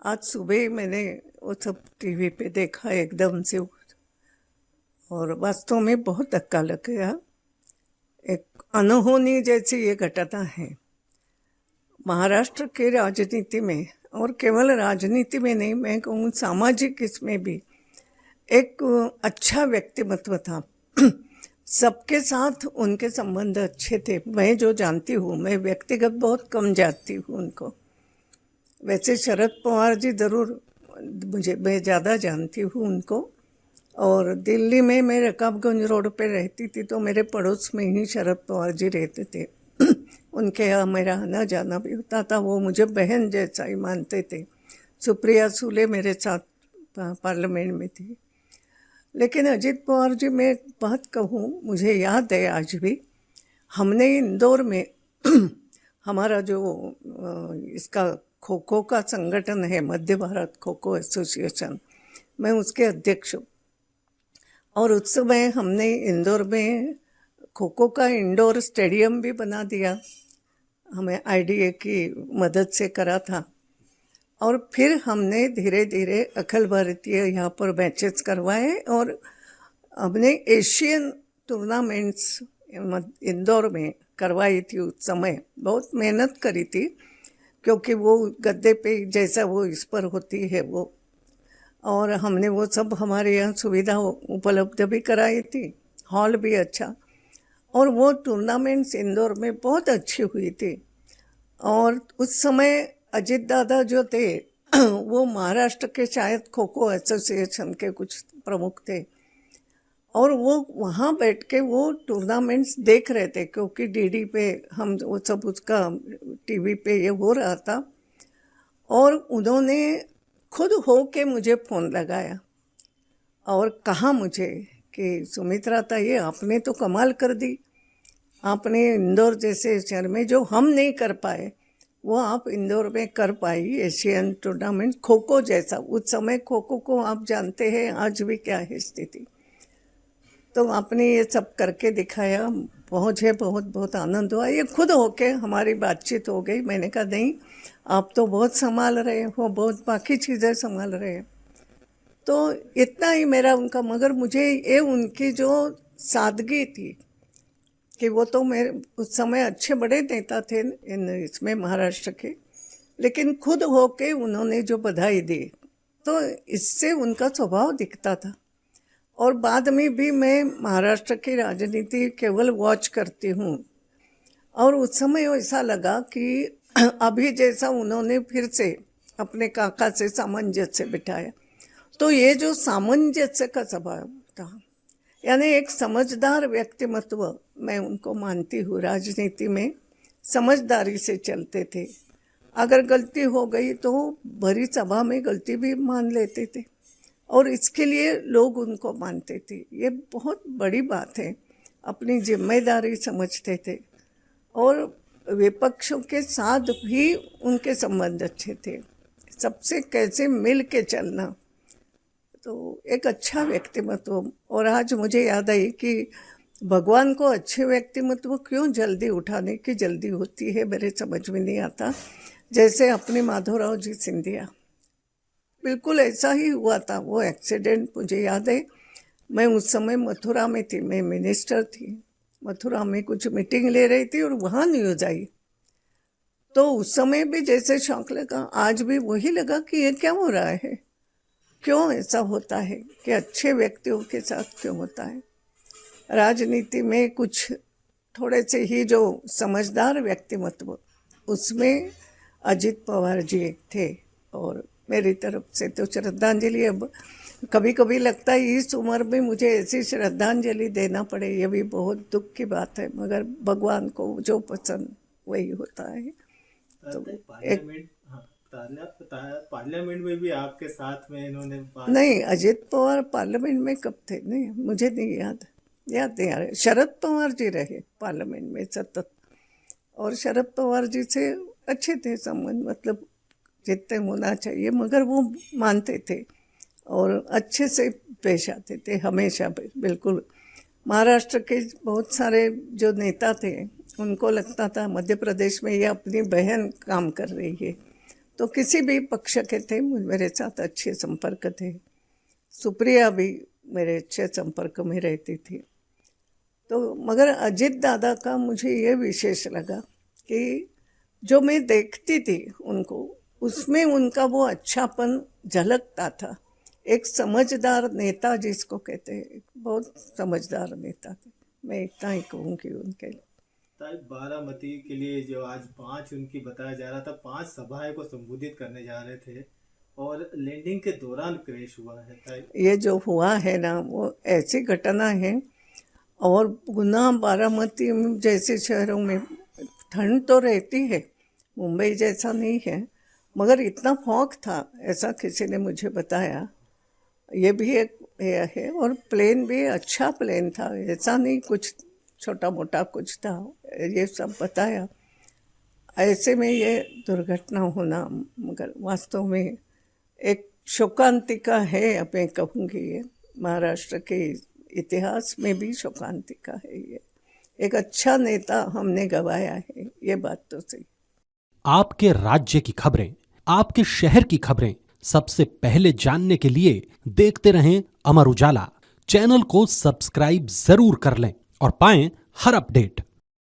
आज सुबह ही मैंने वो सब टीवी पे देखा एकदम से, और वास्तव में बहुत धक्का लग गया। एक अनहोनी जैसी ये घटना है महाराष्ट्र के राजनीति में, और केवल राजनीति में नहीं, मैं कहूँ सामाजिक इसमें भी एक अच्छा व्यक्तिमत्व था। सबके साथ उनके संबंध अच्छे थे। मैं जो जानती हूँ, मैं व्यक्तिगत बहुत कम जानती हूँ उनको। वैसे शरद पवार जी ज़रूर मैं ज़्यादा जानती हूँ उनको। और दिल्ली में मैं रकाबगंज रोड पे रहती थी, तो मेरे पड़ोस में ही शरद पवार जी रहते थे। उनके यहाँ मेरा आना जाना भी होता था। वो मुझे बहन जैसा ही मानते थे। सुप्रिया सूले मेरे साथ पार्लियामेंट में थी। लेकिन अजित पवार जी, मैं एक बात कहूँ, मुझे याद है आज भी, हमने इंदौर में हमारा जो इसका खो खो का संगठन है, मध्य भारत खो खो एसोसिएशन, मैं उसके अध्यक्ष हूँ। और उस समय हमने इंदौर में खो खो का इंडोर स्टेडियम भी बना दिया, हमें आईडीए की मदद से करा था। और फिर हमने धीरे धीरे अखिल भारतीय यहाँ पर मैचेस करवाए, और हमने एशियन टूर्नामेंट्स इंदौर में करवाई थी। उस समय बहुत मेहनत करी थी, क्योंकि वो गद्दे पे जैसा वो इस पर होती है वो, और हमने वो सब हमारे यहाँ सुविधा उपलब्ध भी कराई थी, हॉल भी अच्छा। और वो टूर्नामेंट्स इंदौर में बहुत अच्छी हुई थी। और उस समय अजित दादा जो थे वो महाराष्ट्र के शायद खो खो एसोसिएशन के कुछ प्रमुख थे, और वो वहाँ बैठ के वो टूर्नामेंट्स देख रहे थे, क्योंकि डीडी पे हम वो सब उसका टीवी पे ये हो रहा था। और उन्होंने खुद हो के मुझे फ़ोन लगाया और कहा मुझे कि सुमित्रा ताई, आपने तो कमाल कर दी। आपने इंदौर जैसे शहर में जो हम नहीं कर पाए, वो आप इंदौर में कर पाई। एशियन टूर्नामेंट खो खो जैसा, उस समय खो खो को आप जानते हैं आज भी क्या है स्थिति। तो आपने ये सब करके दिखाया, मुझे बहुत बहुत आनंद हुआ। ये खुद होके हमारी बातचीत हो गई। मैंने कहा नहीं, आप तो बहुत संभाल रहे हो, बहुत बाकी चीज़ें संभाल रहे हैं। तो इतना ही मेरा उनका, मगर मुझे ये उनकी जो सादगी थी कि वो तो मेरे उस समय अच्छे बड़े नेता थे इसमें महाराष्ट्र के, लेकिन खुद होके उन्होंने जो बधाई दी, तो इससे उनका स्वभाव दिखता था। और बाद में भी मैं महाराष्ट्र की राजनीति केवल वॉच करती हूँ, और उस समय ऐसा लगा कि अभी जैसा उन्होंने फिर से अपने काका से सामंजस्य बिठाया, तो ये जो सामंजस्य का स्वभाव था, यानी एक समझदार व्यक्तिमत्व मैं उनको मानती हूँ। राजनीति में समझदारी से चलते थे। अगर गलती हो गई तो भरी सभा में गलती भी मान लेते थे, और इसके लिए लोग उनको मानते थे। ये बहुत बड़ी बात है। अपनी जिम्मेदारी समझते थे, और विपक्षों के साथ भी उनके संबंध अच्छे थे। सबसे कैसे मिल के चलना, तो एक अच्छा व्यक्तिमत्व। और आज मुझे याद आई कि भगवान को अच्छे व्यक्तिमत्व क्यों जल्दी उठाने की जल्दी होती है, मेरे समझ में नहीं आता। जैसे अपने माधवराव जी सिंधिया, बिल्कुल ऐसा ही हुआ था। वो एक्सीडेंट मुझे याद है, मैं उस समय मथुरा में थी, मैं मिनिस्टर थी। मथुरा में कुछ मीटिंग ले रही थी, और वहाँ न्यूज़ आई। तो उस समय भी जैसे शौक लगा, आज भी वही लगा कि ये क्या हो रहा है, क्यों ऐसा होता है कि अच्छे व्यक्तियों के साथ क्यों होता है। राजनीति में कुछ थोड़े से ही जो समझदार व्यक्तिमत्व, उसमें अजित पवार जी एक थे। और मेरी तरफ से तो श्रद्धांजलि। अब कभी कभी लगता है इस उम्र में मुझे ऐसी श्रद्धांजलि देना पड़े, ये भी बहुत दुख की बात है, मगर भगवान को जो पसंद वही होता है। तो पार्लियामेंट में भी आपके साथ में इन्होंने बात नहीं, अजित पवार पार्लियामेंट में कब थे, नहीं मुझे नहीं याद नहीं आ रहे। शरद पवार जी रहे पार्लियामेंट में सतत, और शरद पवार जी से अच्छे थे संबंध, मतलब जितने होना चाहिए, मगर वो मानते थे और अच्छे से पेश आते थे हमेशा। बिल्कुल महाराष्ट्र के बहुत सारे जो नेता थे, उनको लगता था मध्य प्रदेश में ये अपनी बहन काम कर रही है, तो किसी भी पक्ष के थे मेरे साथ अच्छे संपर्क थे। सुप्रिया भी मेरे अच्छे संपर्क में रहती थी। तो मगर अजित दादा का मुझे ये विशेष लगा कि जो मैं देखती थी उनको, उसमें उनका वो अच्छापन झलकता था। एक समझदार नेता जिसको कहते हैं, एक बहुत समझदार नेता थे। मैं इतना ही कहूँगी उनके लिए। बारामती के लिए जो आज 5 उनकी बताया जा रहा था, 5 सभाएं को संबोधित करने जा रहे थे और लैंडिंग के दौरान क्रैश हुआ है। ये जो हुआ है ना, वो ऐसी घटना है। और गुना बारामती जैसे शहरों में ठंड तो रहती है, मुंबई जैसा नहीं है, मगर इतना फॉग था ऐसा किसी ने मुझे बताया। ये भी एक है। और प्लेन भी अच्छा प्लेन था, ऐसा नहीं कुछ छोटा मोटा कुछ था, ये सब बताया। ऐसे में ये दुर्घटना होना मगर वास्तव में एक शोकांतिका है। अब मैं कहूँगी ये महाराष्ट्र के इतिहास में भी शोकांतिका है। ये एक अच्छा नेता हमने गवाया है, ये बात तो सही। आपके राज्य की खबरें, आपके शहर की खबरें सबसे पहले जानने के लिए देखते रहें अमर उजाला। चैनल को सब्सक्राइब जरूर कर लें और पाएं हर अपडेट।